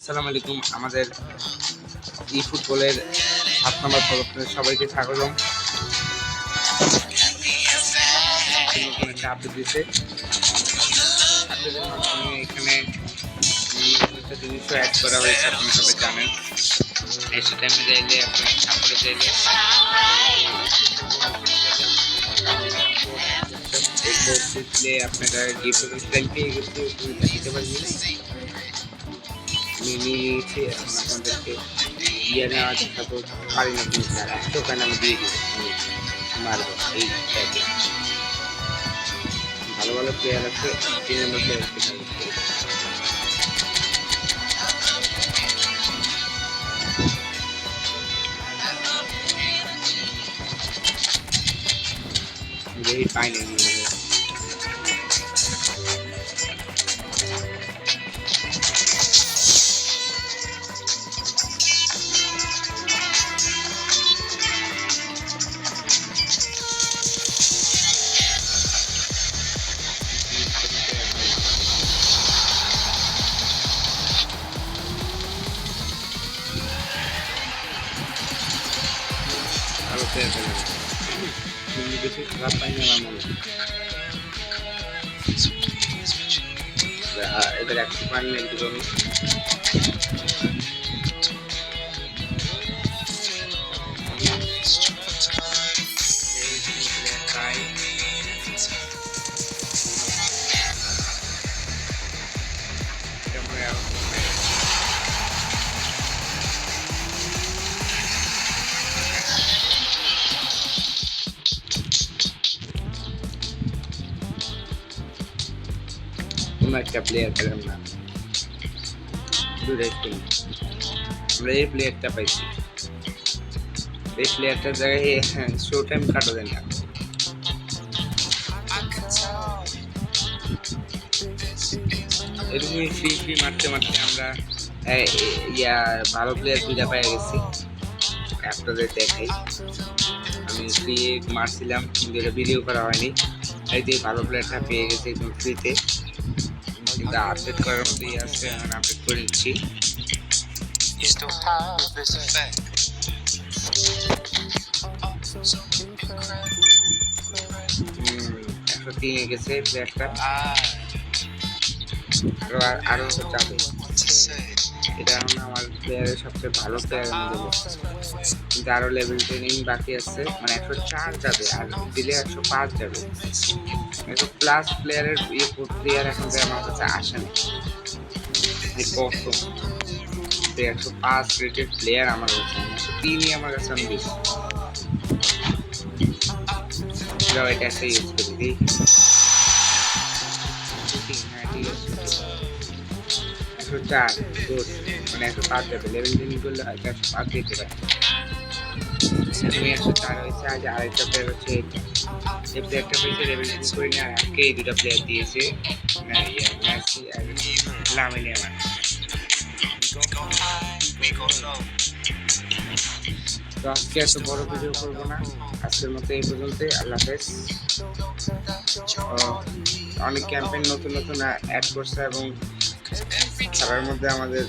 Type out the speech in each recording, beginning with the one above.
আসসালামু আলাইকুম। আমাদের ই ফুটবলের 7 নম্বর পদকে সবাইকে স্বাগতম। নতুন একটা আপডেট দিয়েছে। আপডেটের মাধ্যমে এখানে একটা জিনিসও অ্যাড করা হয়েছে, আপনি সবাই জানেন। এসে টাইমে চাইলে আপনি সাপোর্টে চাইলে এই কোর্স দিলে আপনারা গিফট স্টাইল পেয়ে গেছে, দিতে পারবেন। আমি নিয়ে নিয়েছি, এখন আপনাদেরকে ইয়ে নেওয়া দেখাবো। পারি না কিন্তু স্যার, টোকেন আমি দিয়ে দিই, মারবো এই প্যাকে। ভালো ভালো প্লেয়ার আছে, 3 নম্বর প্লেয়ার পাইনি। ভালো প্লেয়ার পেলাম, বেশি খারাপ পাইনি আমার মনে হয়। এবার একটু পানি একটু আমি কোনো একটা প্লেয়ার পেলাম না। আমরা এই প্লেয়ারটা পাইছি, এই প্লেয়ারটার জায়গায় শো টাইম কাটা দেয় না। এরকমই ফ্রি ফ্রি মারতে মারতে আমরা ভালো প্লেয়ার দুইটা পেয়ে গেছি। আপনাদের দেখাই, আমি ফ্রি মারছিলাম কিন্তু এটা ভিডিও করা হয়নি। এই যে ভালো প্লেয়ারটা পেয়ে গেছে একদম ফ্রিতে, কিন্তু আপডেট করার মধ্যেই আছে, এখন আপডেট করে নিচ্ছি। একশো 3 গেছে প্লেয়ারটা, আরো যাবে। এটা এখন আমার প্লেয়ারের সবচেয়ে ভালো প্লেয়ার আমি দেবো, কিন্তু আরো লেভেল ট্রেনিং বাকি আছে। মানে 104 যাবে, আর দিলে 105 যাবে। 100+ প্লেয়ারের প্লেয়ার এখন আমার কাছে আসে না। কত 105 রেটেড প্লেয়ার আমার কাছে, 103ই আমার কাছে আমি বেশি। এটা একটা ইউজ করি দিই। হ্যাঁ, ঠিক আছে। 104 গুড, মানে 105 যাবে। লেভেল ট্রেনিং করলে হয়তো 105 দিতে পারে। তুমি 104 হয়েছে। আজ আরেকটা প্লেয়ার হচ্ছে এটা, এই প্লেয়ারটা পেয়েছে লেভেল ট্রেনিং করে নিয়ে, আর আজকে এই দুটা প্লেয়ার দিয়েছে মেসি আর লামিন ইয়ামাল। তো আজকে এত বড় ভিডিও করবো না, আজকের মতো এই পর্যন্তই। আল্লাহ হাফেজ। অনেক ক্যাম্পেইন নতুন নতুন অ্যাড করছে এবং খেলার মধ্যে আমাদের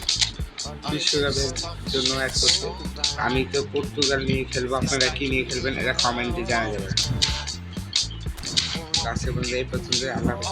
বিশ্বকাপের জন্য অ্যাড করছে। আমি তো পর্তুগাল নিয়ে খেলবো, আপনারা কি নিয়ে খেলবেন এটা কমেন্টে জানা যাবে। আজকে পর্যন্ত এই পর্যন্ত। আল্লাহ